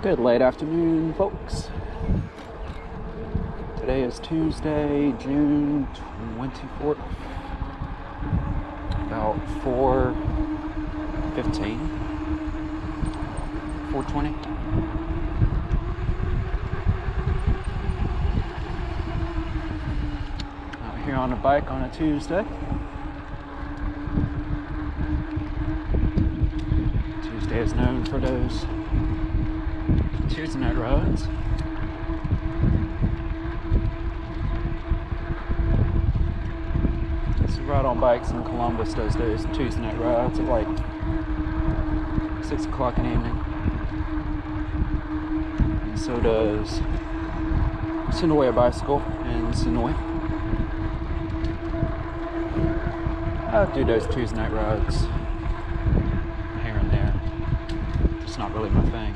Good late afternoon, folks. Today is Tuesday, June 24th, about 4:15, 4:20. Out here on a bike on a Tuesday. Tuesday is known for those Tuesday night rides. So Ride on Bikes in Columbus does those Tuesday night rides at like 6 o'clock in the evening. And so does Sonoy Bicycle in Sonoy. I do those Tuesday night rides here and there. It's not really my thing.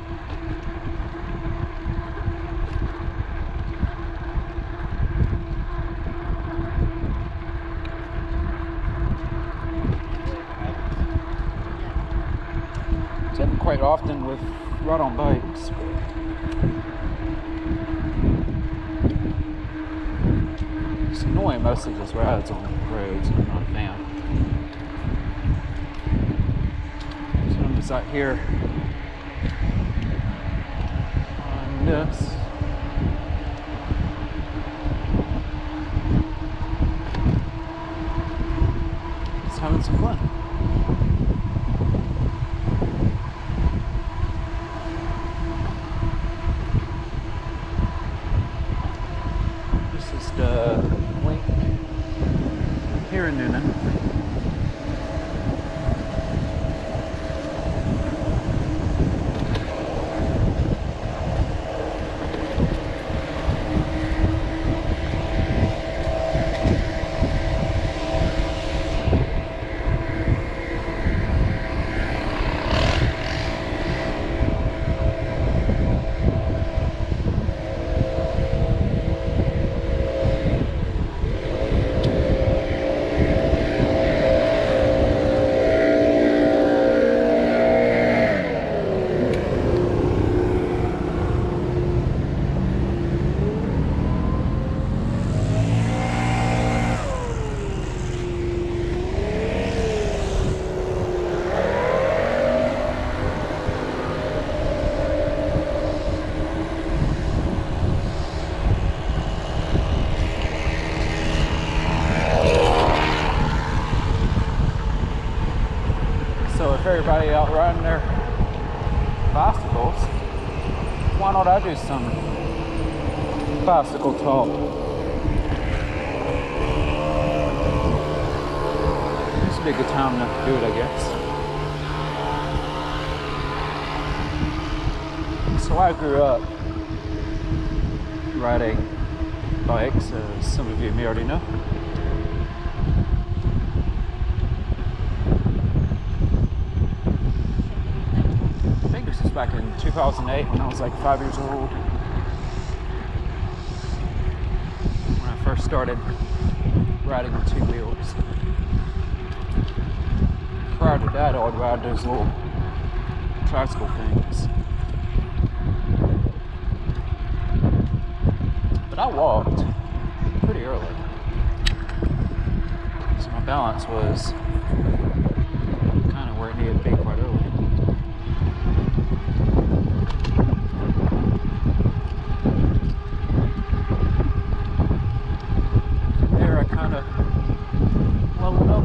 Quite often with Ride on Bikes. Sonoy mostly just rides on roads, and I'm not a fan. So I'm just out here on this. Just having some fun. Link here in Newnan. So if everybody out riding their bicycles, why not I do some bicycle talk? This would be a good time to do it, I guess. So I grew up riding bikes, as some of you may already know. Back in 2008 when I was like 5 years old, when I first started riding on two wheels. Prior to that, I would ride those little tricycle things. But I walked pretty early, so my balance was kind of where it needed to be quite early.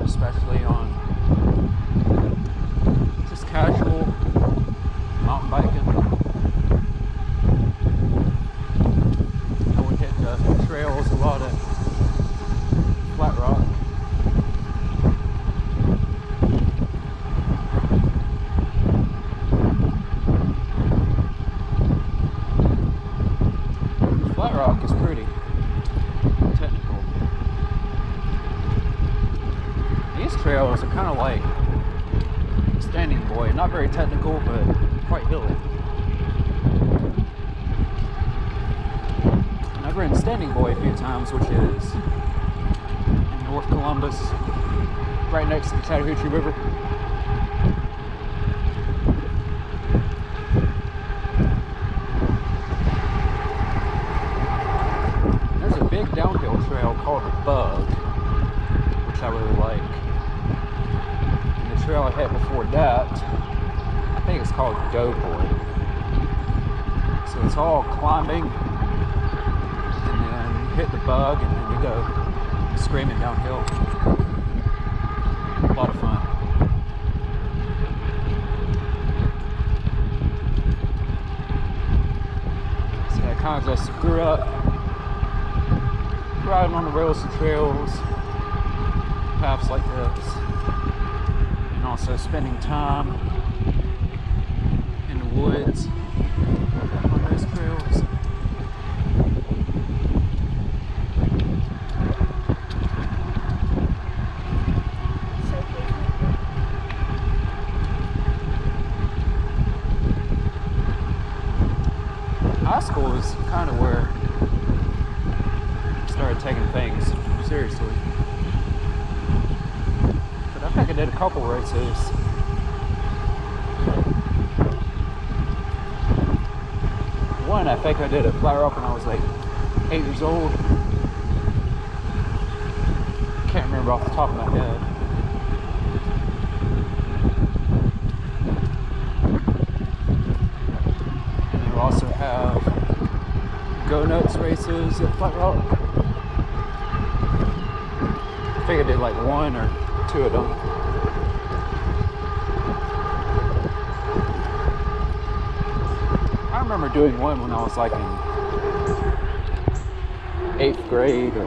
Especially on just casual mountain biking. I would hit the trails a lot at Flat Rock. Flat Rock is pretty technical. These trails are kind of like Standing Boy, not very technical, but quite hilly. And I've ridden Standing Boy a few times, which is in North Columbus, right next to the Chattahoochee River. called the Bug, which I really like. And the trail I had before that, I think it's called Doughboy. So it's all climbing, and then you hit the Bug, and then you go screaming downhill. A lot of fun. So I kind of just grew up riding on the rails and trails, paths like this, and also spending time in the woods on those trails. High school is kind of where I started taking things seriously. But I think I did a couple races. One, I think I did a flat rock when I was like 8 years old. Can't remember off the top of my head. And you also have Go Nuts races at Flat Rock. I think I did like 1 or 2 of them. I remember doing one when I was like in 8th grade, or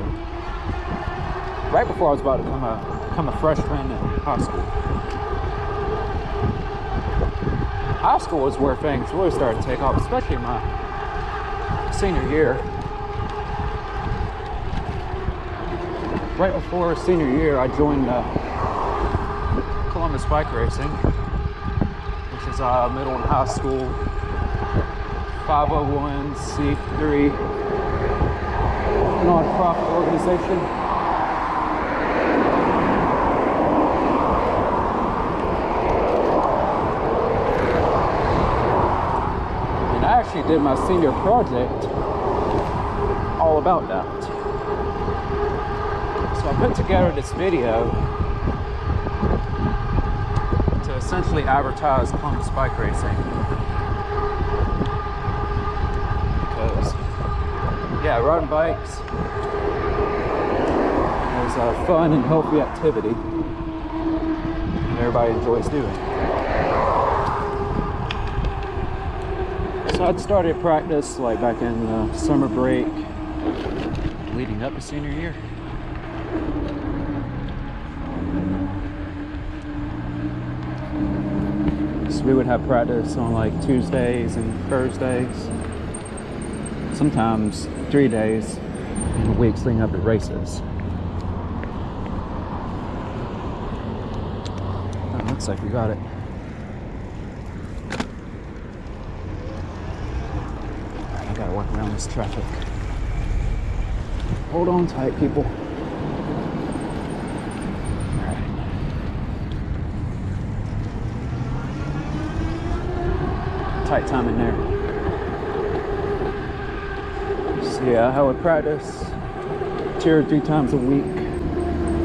right before I was about to become a freshman in high school. High school was where things really started to take off, especially my senior year. Right before senior year, I joined Columbus Bike Racing, which is a middle and high school 501c3 non-profit organization. And I actually did my senior project all about that. So I put together this video to essentially advertise Columbus Bike Racing. Because, yeah, riding bikes is a fun and healthy activity that everybody enjoys doing. So I'd started practice like back in the summer break leading up to senior year. So we would have practice on like Tuesdays and Thursdays, sometimes 3 days in the weeks leading up to races. Oh, looks like we got it. I gotta work around this traffic. Hold on tight, people. Tight time in there. So yeah, I would practice 2 or 3 times a week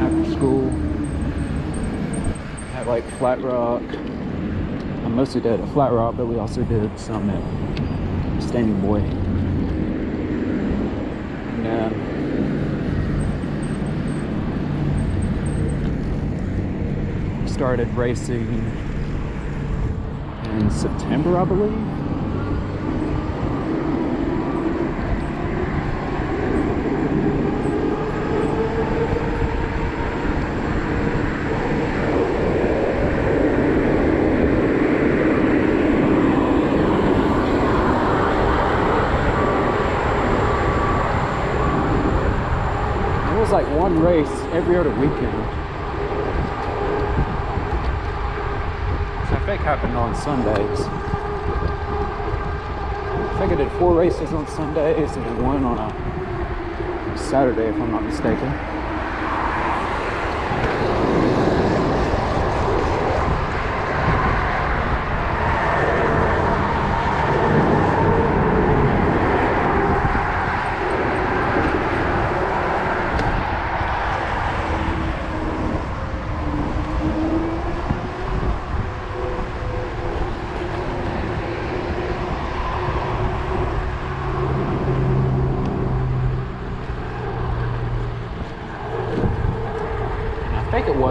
after school at like Flat Rock. I mostly did at Flat Rock, but we also did some at Standing Boy. And then started racing in September, I believe. It was like one race every other weekend. I think happened on Sundays. I think I did 4 races on Sundays and then 1 on a Saturday, if I'm not mistaken.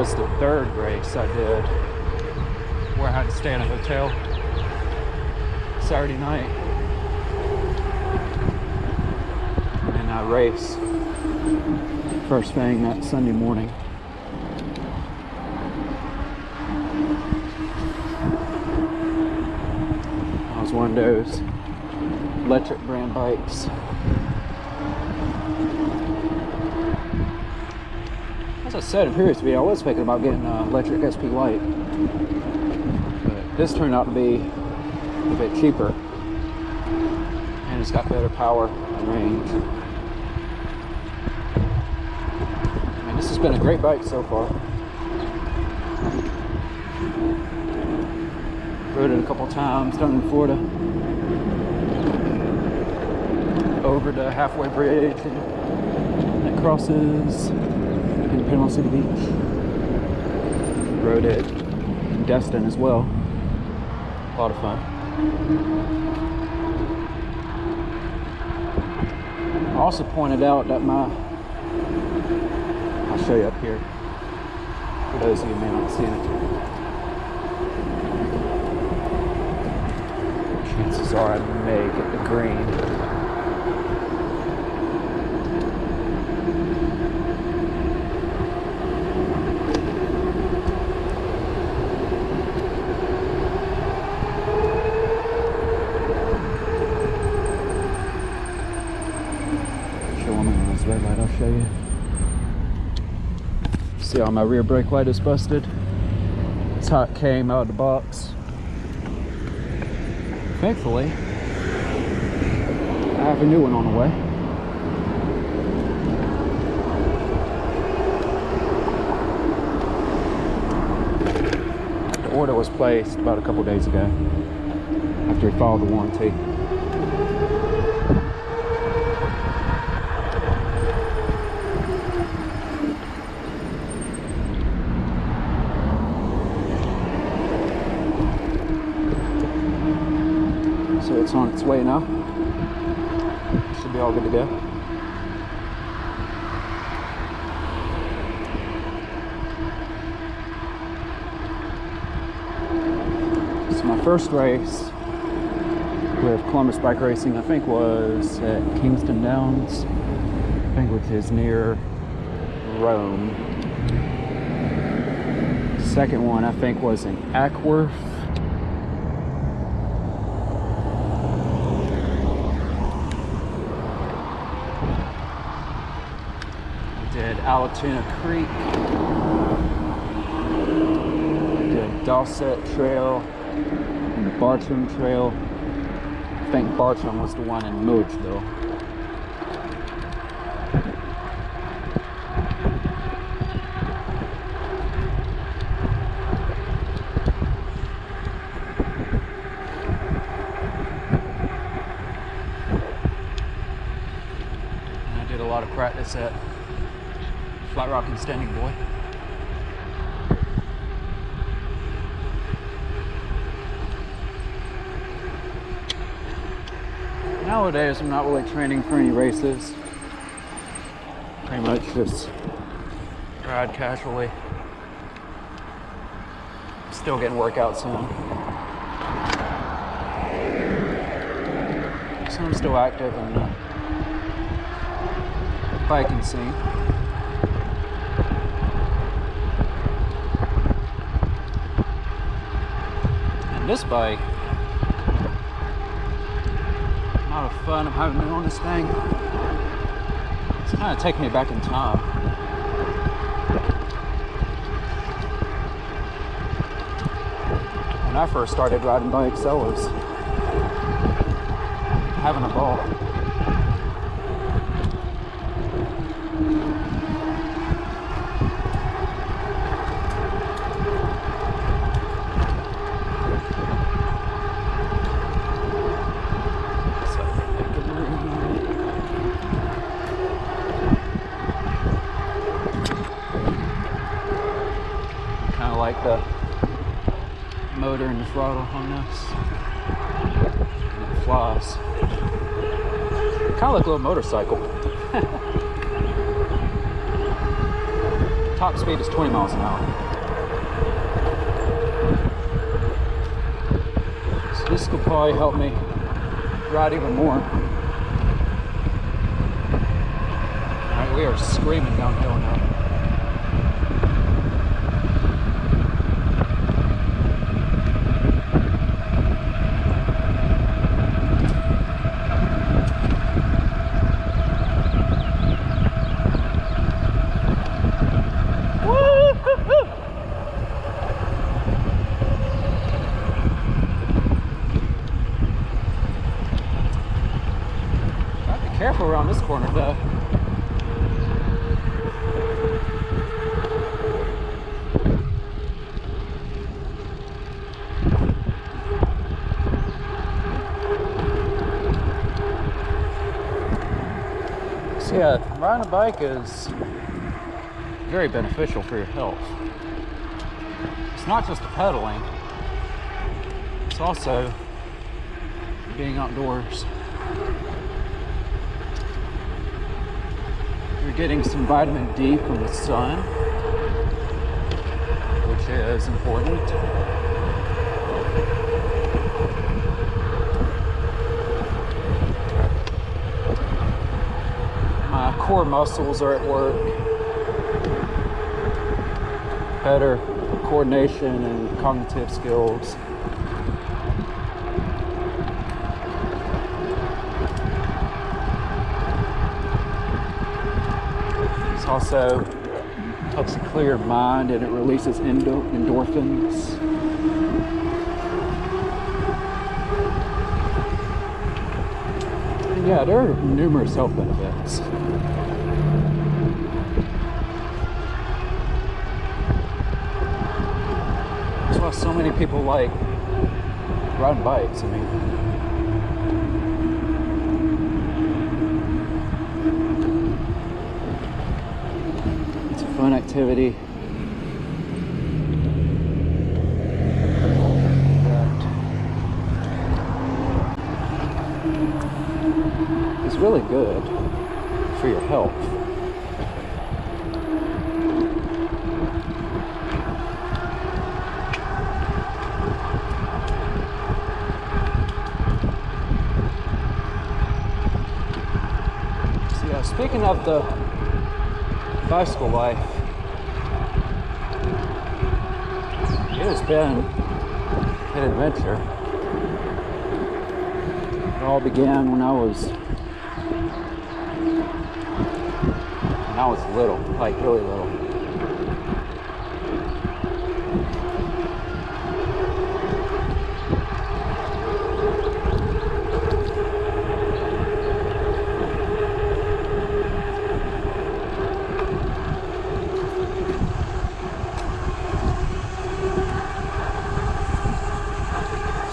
was the third race I did where I had to stay in a hotel Saturday night. And then I raced first thing that Sunday morning. I was one of those electric brand bikes. As I said in previous video, I was thinking about getting an electric SP Lite, but this turned out to be a bit cheaper, and it's got better power and range. I mean, this has been a great bike so far. Rode it a couple times down in Florida, over the halfway bridge, and it crosses in Panama City Beach. Rode it in Destin as well. A lot of fun. I also pointed out that I'll show you up here for those of you who may not have seen it. Chances are I may get the green. Red light, I'll show you. See how my rear brake light is busted? That's how it came out of the box. Thankfully, I have a new one on the way. The order was placed about a couple days ago after we filed the warranty. So it's on its way now. Should be all good to go. So my first race with Columbus Bike Racing, I think, was at Kingston Downs, I think, which is near Rome. Second one, I think, was in Ackworth. Did Alatoona Creek, did Dawset Trail, and the Bartram Trail. I think Bartram was the one in Milledgeville. And I did a lot of practice at Flat Rock and Standing Boy. Nowadays, I'm not really training for any races. Pretty much just ride casually. Still getting workouts in. So I'm still active in the biking scene. This bike, a lot of fun of having me on this thing. It's kind of taking me back in time. When I first started riding bikes, I was having a ball. Like the motor and the throttle on this, and it flies. Kind of like a little motorcycle. top speed is 20 miles an hour. So this could probably help me ride even more. Alright, we are screaming downhill now. Careful around this corner though. So yeah, riding a bike is very beneficial for your health. It's not just the pedaling, it's also being outdoors. You're getting some vitamin D from the sun, which is important. My core muscles are at work. Better coordination and cognitive skills. Also helps you clear your mind, and it releases endorphins. And yeah, there are numerous health benefits. That's why so many people like riding bikes. I mean, fun activity that is really good for your health. So yeah, speaking of the bicycle life, it has been an adventure. It all began when I was little, like really little.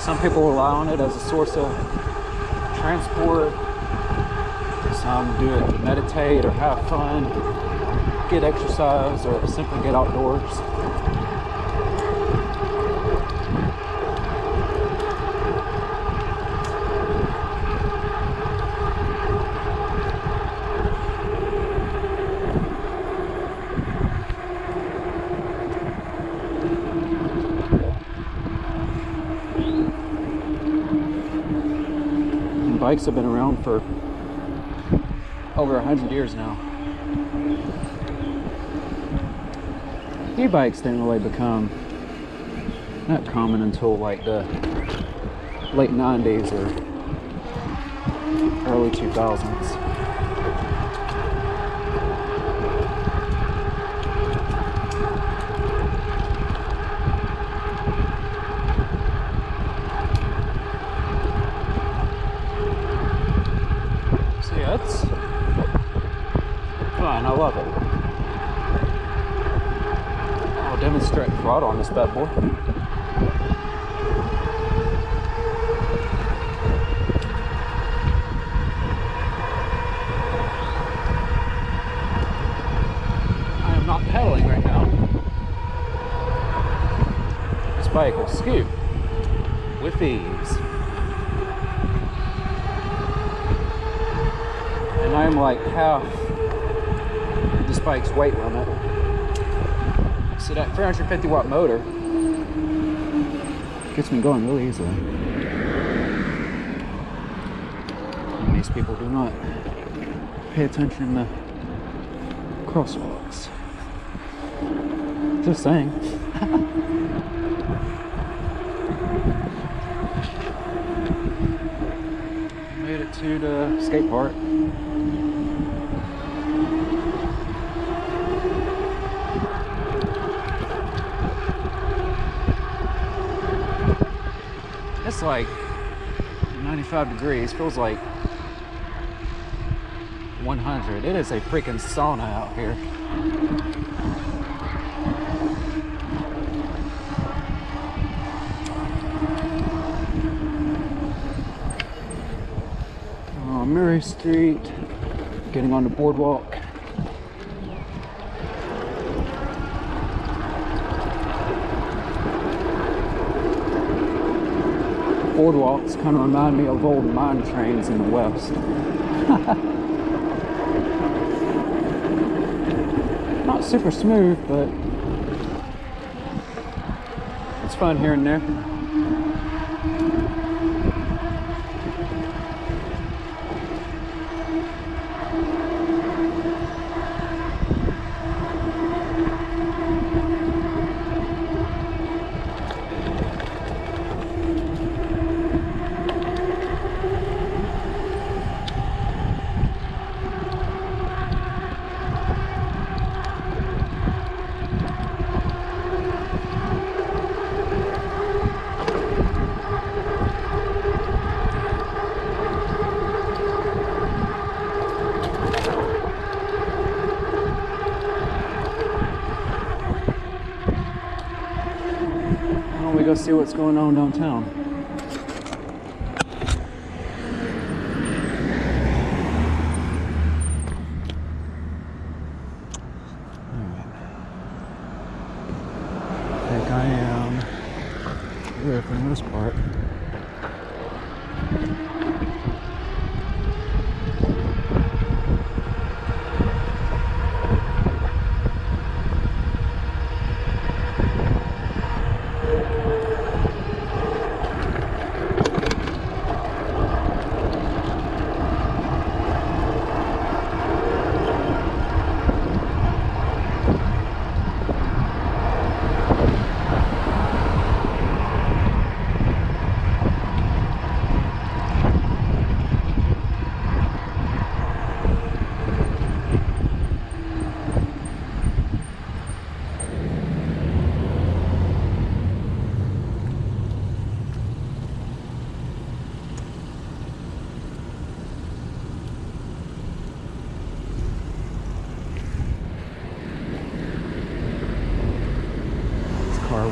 Some people rely on it as a source of transport. Some do it to meditate or have fun, get exercise, or simply get outdoors. Bikes have been around for over 100 years now. E-bikes didn't really become that common until like the late 90s or early 2000s. It's fun, I love it. I'll demonstrate throttle on this bad boy. I am not pedaling right now. This bike will scoot with ease. And I'm like half this bike's weight limit. So that 350 watt motor gets me going really easily. And these people do not pay attention to crosswalks. Just saying. Made it to the skate park. It's like 95 degrees, feels like 100. It is a freaking sauna out here. Murray Street, getting on the boardwalk. Boardwalks kind of remind me of old mine trains in the West. Not super smooth, but it's fun here and there. We go see what's going on downtown. I think I am here for the most part.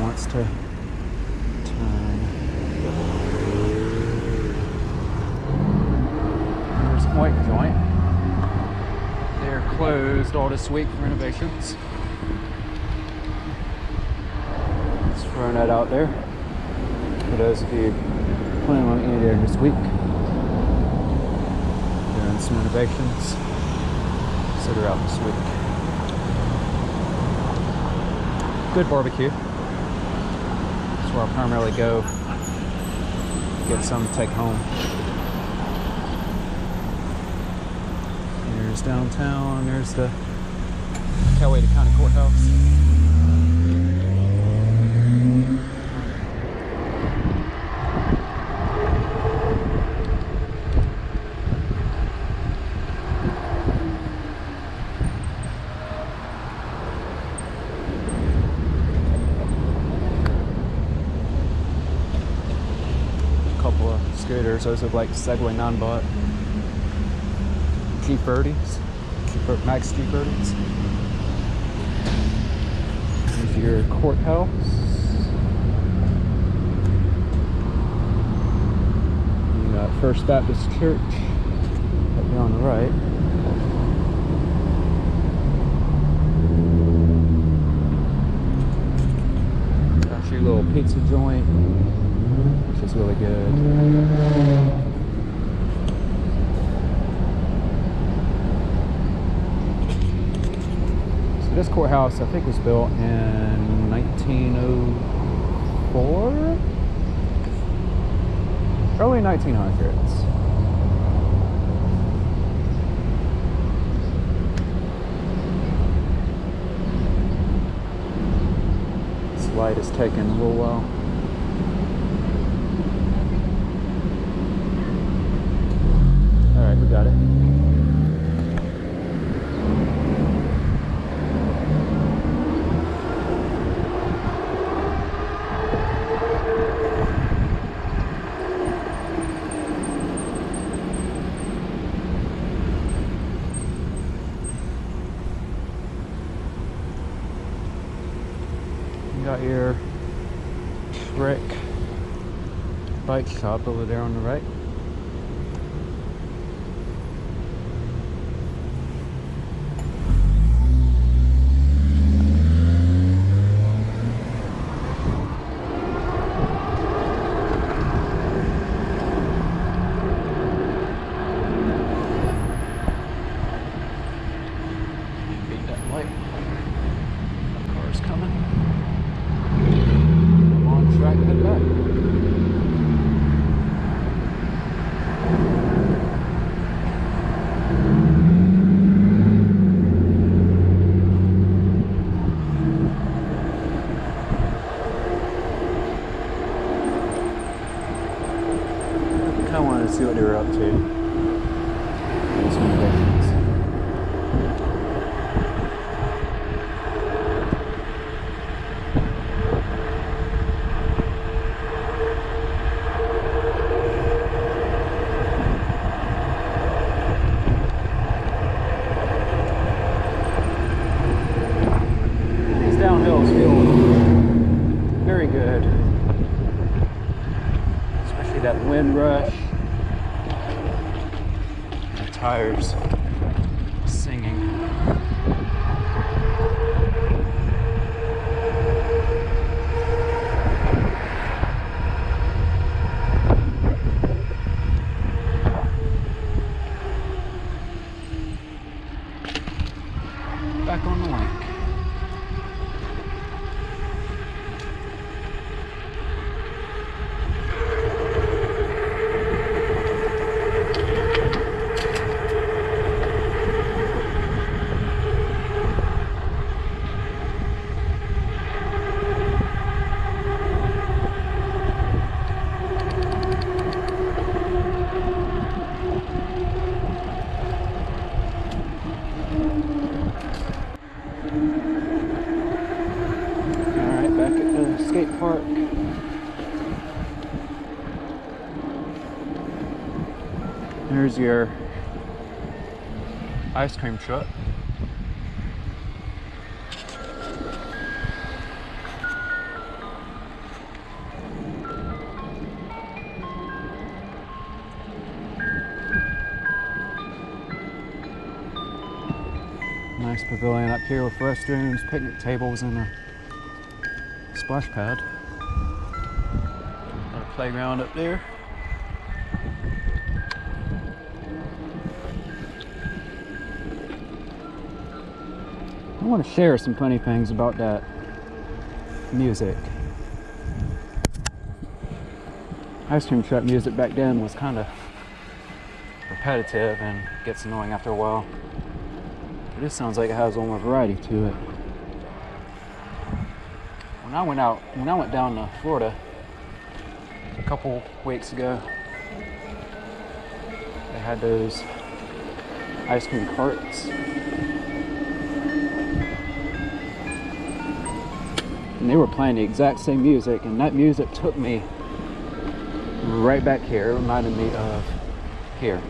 Wants to turn. There's White Joint. They're closed all this week for renovations. Just throwing that out there for those of you planning on eating there this week. Doing some renovations, so they're out this week. Good barbecue. Where I'll primarily go get some to take home. There's downtown, there's the Coweta County Courthouse. Scooters, those are like Segway non-bot G30s, Max G30s. Here's your courthouse. You got First Baptist Church up here on the right. Got your little pizza joint, which is really good. So this courthouse, I think, was built in 1904? Early 1900s. This light is taking a little while. Alright, we got it. Got your Trick bike shop over there on the right. Beat that light. That car's coming. Track head back. I kind of wanted to see what they were up to. These renovations. Downhills feel very good, especially that wind rush. And the tires singing. Back on the link. Skate park. There's your ice cream truck. Nice pavilion up here with restrooms, picnic tables, and a splash pad. Got a playground up there. I want to share some funny things about that music. Ice cream truck music back then was kind of repetitive and gets annoying after a while. But this sounds like it has a little more variety to it. When I went down to Florida a couple weeks ago, they had those ice cream carts. And they were playing the exact same music, and that music took me right back here. It reminded me of here.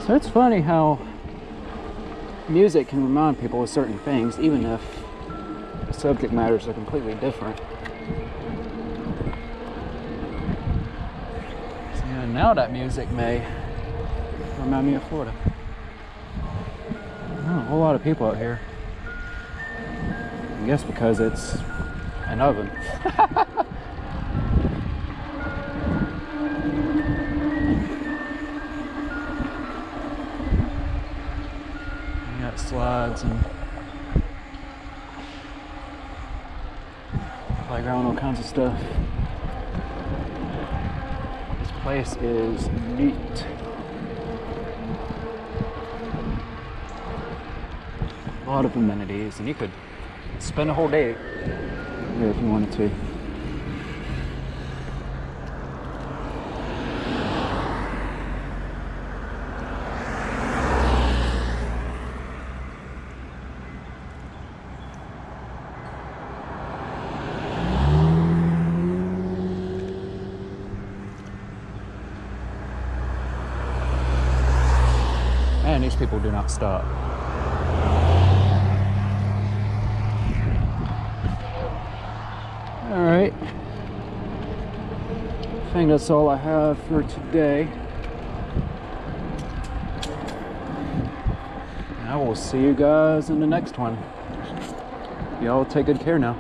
So it's funny how music can remind people of certain things, even if the subject matters are completely different. So yeah, now that music may remind me of Florida. Oh, a whole lot of people out here. I guess because it's an oven. You got slides. rides and playground, all kinds of stuff. This place is neat. A lot of amenities, and you could spend a whole day here if you wanted to. Man, these people do not stop. All right, I think that's all I have for today. And I will see you guys in the next one. Y'all take good care now.